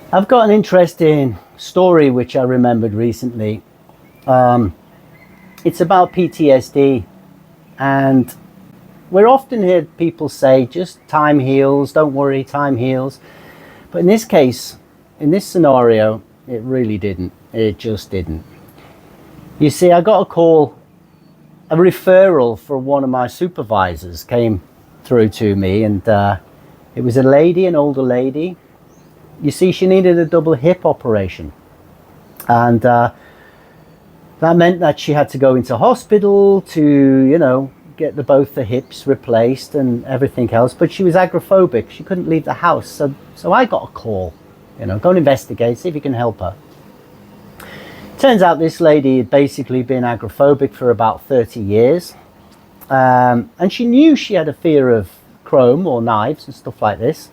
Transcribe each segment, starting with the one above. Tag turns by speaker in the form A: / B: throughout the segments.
A: I've got an interesting story which I remembered recently. Um, it's about PTSD, and we're often hear people say, just time heals, don't worry, time heals. But in this case, in this scenario, it really didn't. It just didn't. You see, I got a call, a referral for one of my supervisors came through to me, and it was a lady, an older lady. You see, she needed a double hip operation, and that meant that she had to go into hospital to, get both the hips replaced and everything else. But she was agoraphobic; she couldn't leave the house. So I got a call, go and investigate, see if you can help her. Turns out this lady had basically been agoraphobic for about 30 years, and she knew she had a fear of chrome or knives and stuff like this.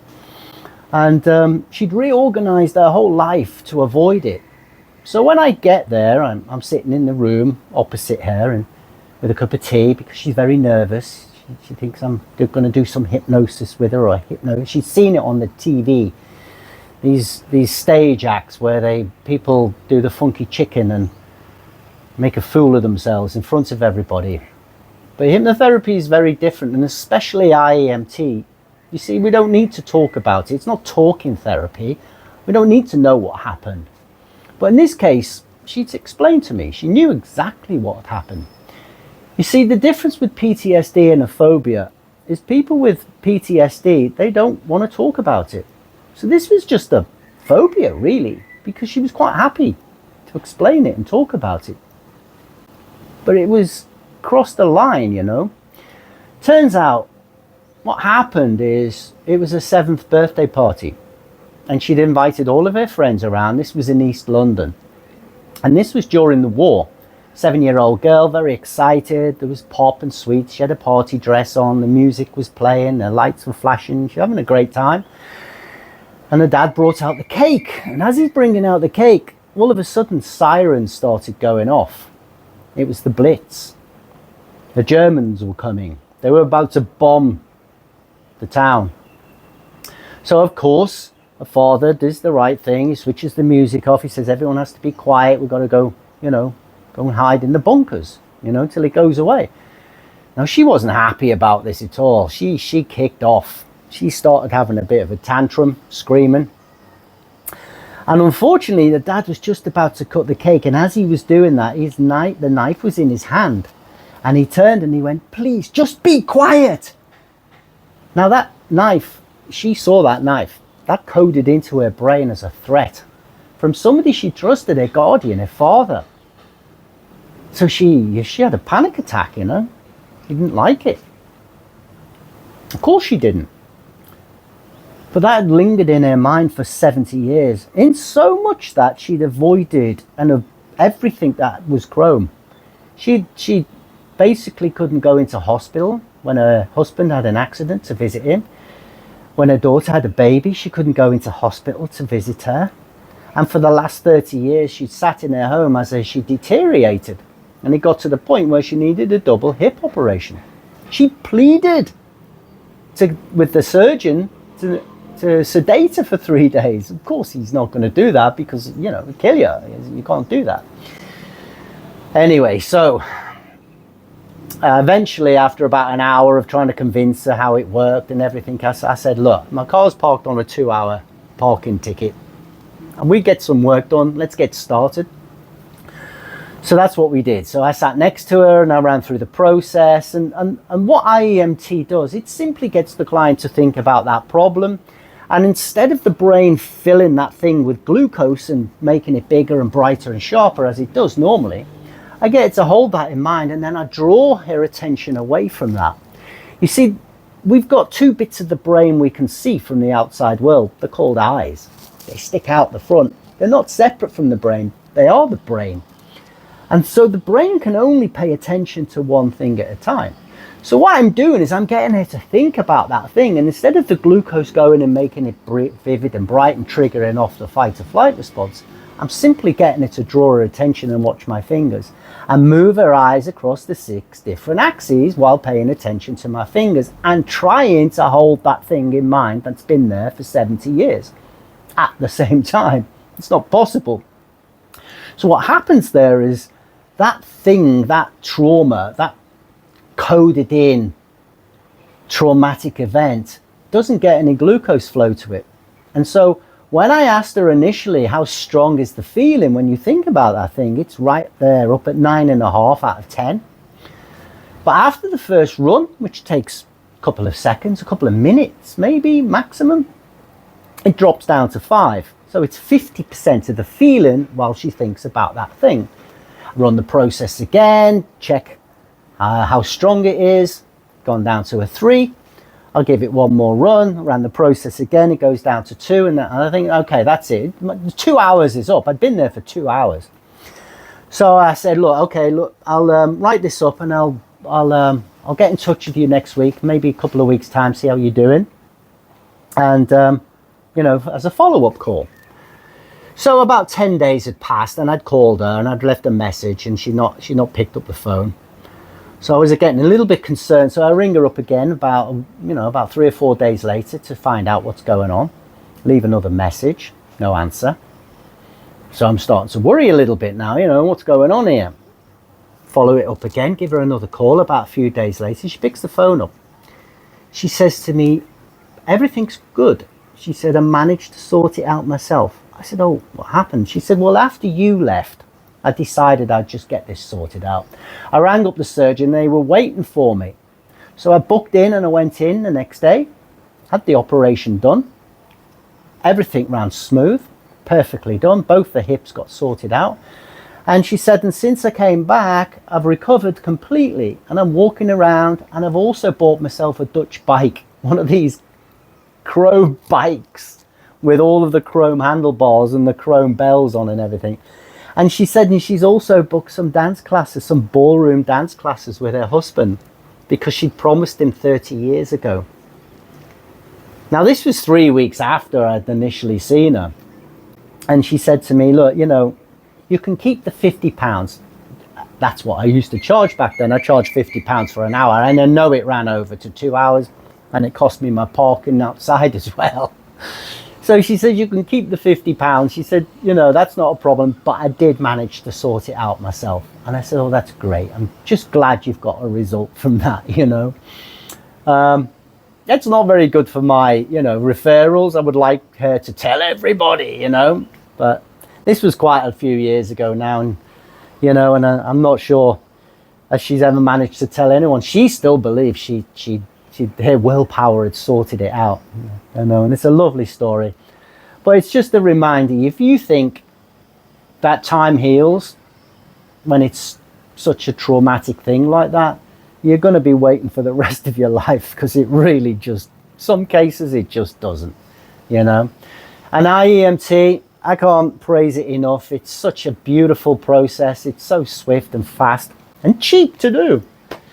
A: And she'd reorganized her whole life to avoid it. So when I get there, I'm sitting in the room opposite her and with a cup of tea because she's very nervous. She thinks I'm going to do some hypnosis with her or hypno. She's seen it on the TV. These stage acts where people do the funky chicken and make a fool of themselves in front of everybody. But hypnotherapy is very different, and especially IEMT. You see, we don't need to talk about it. It's not talking therapy. We don't need to know what happened. But in this case, she'd explained to me. She knew exactly what had happened. You see, the difference with PTSD and a phobia is people with PTSD, they don't want to talk about it. So this was just a phobia, really, because she was quite happy to explain it and talk about it. But it was crossed the line. Turns out what happened is it was her 7th birthday party, and she'd invited all of her friends around. This was in East London, and this was during the war. 7-year-old girl, very excited. There was pop and sweets. She had a party dress on. The music was playing. The lights were flashing. She was having a great time. And her dad brought out the cake. And as he's bringing out the cake, all of a sudden sirens started going off. It was the Blitz. The Germans were coming. They were about to bomb the town. So of course, her father does the right thing. He switches the music off. He says, everyone has to be quiet. We've got to go, go and hide in the bunkers, till it goes away. Now, she wasn't happy about this at all. She kicked off. She started having a bit of a tantrum, screaming. And unfortunately, the dad was just about to cut the cake. And as he was doing that, the knife was in his hand. And he turned and he went, please, just be quiet. Now, that knife, she saw that knife. That coded into her brain as a threat from somebody she trusted, her guardian, her father. So she had a panic attack, She didn't like it. Of course she didn't. But that had lingered in her mind for 70 years, in so much that she'd avoided everything that was chrome. She basically couldn't go into hospital when her husband had an accident to visit him. When her daughter had a baby, she couldn't go into hospital to visit her. And for the last 30 years, she'd sat in her home as she deteriorated. And it got to the point where she needed a double hip operation. She pleaded with the surgeon to sedate her for 3 days. Of course, he's not going to do that because, it'll kill you. You can't do that. Anyway, so eventually, after about an hour of trying to convince her how it worked and everything, I said, look, my car's parked on a 2-hour parking ticket. And we get some work done. Let's get started. So that's what we did. So I sat next to her and I ran through the process. And what IEMT does, it simply gets the client to think about that problem. And instead of the brain filling that thing with glucose and making it bigger and brighter and sharper as it does normally, I get it to hold that in mind, and then I draw her attention away from that. You see, we've got 2 bits of the brain we can see from the outside world. They're called eyes. They stick out the front. They're not separate from the brain. They are the brain. And so the brain can only pay attention to one thing at a time. So what I'm doing is I'm getting her to think about that thing. And instead of the glucose going and making it vivid and bright and triggering off the fight or flight response, I'm simply getting her to draw her attention and watch my fingers and move her eyes across the 6 different axes while paying attention to my fingers and trying to hold that thing in mind that's been there for 70 years. at the same time. It's not possible. So what happens there is that thing, that trauma, that coded in traumatic event doesn't get any glucose flow to it. And so when I asked her initially, how strong is the feeling when you think about that thing, it's right there up at 9.5 out of 10. But after the first run, which takes a couple of seconds, a couple of minutes, maybe maximum, it drops down to 5. So it's 50% of the feeling while she thinks about that thing. Run the process again, check how strong it is, gone down to a 3. I'll give it one more run, ran the process again, it goes down to 2, and I think, okay, that's it. 2 hours is up. I'd been there for 2 hours. So I said, look, I'll write this up and I'll get in touch with you next week, maybe a couple of weeks' time, see how you're doing. And, as a follow-up call. So about 10 days had passed and I'd called her and I'd left a message and she'd not picked up the phone. So I was getting a little bit concerned. So I ring her up again about 3 or 4 days later to find out what's going on. Leave another message, no answer. So I'm starting to worry a little bit now, what's going on here? Follow it up again, give her another call about a few days later. She picks the phone up. She says to me, everything's good. She said, I managed to sort it out myself. I said, oh, what happened? She said, well, after you left, I decided I'd just get this sorted out. I rang up the surgeon, they were waiting for me. So I booked in and I went in the next day, had the operation done. Everything ran smooth, perfectly done. Both the hips got sorted out. And she said, and since I came back, I've recovered completely and I'm walking around, and I've also bought myself a Dutch bike, one of these chrome bikes with all of the chrome handlebars and the chrome bells on and everything. And she said, and she's also booked some dance classes, some ballroom dance classes with her husband, because she'd promised him 30 years ago. Now, this was 3 weeks after I'd initially seen her. And she said to me, look, you can keep the £50. That's what I used to charge back then. I charged £50 for an hour. And I know it ran over to 2 hours and it cost me my parking outside as well. So she said, you can keep the £50. She said, that's not a problem, but I did manage to sort it out myself. And I said, oh, that's great. I'm just glad you've got a result from that, It's not very good for my, referrals. I would like her to tell everybody, but this was quite a few years ago now. And, and I'm not sure if she's ever managed to tell anyone. She still believes her willpower had sorted it out, and it's a lovely story. But it's just a reminder, if you think that time heals when it's such a traumatic thing like that, you're going to be waiting for the rest of your life, because it really just, some cases it just doesn't, And IEMT, I can't praise it enough. It's such a beautiful process. It's so swift and fast and cheap to do.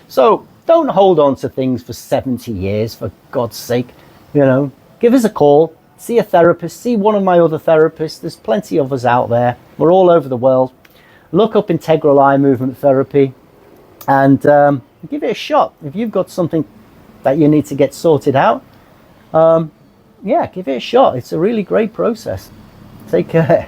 A: So don't hold on to things for 70 years, for God's sake. Give us a call, see a therapist, see one of my other therapists. There's plenty of us out there. We're all over the world. Look up integral eye movement therapy and give it a shot. If you've got something that you need to get sorted out, give it a shot. It's a really great process. Take care.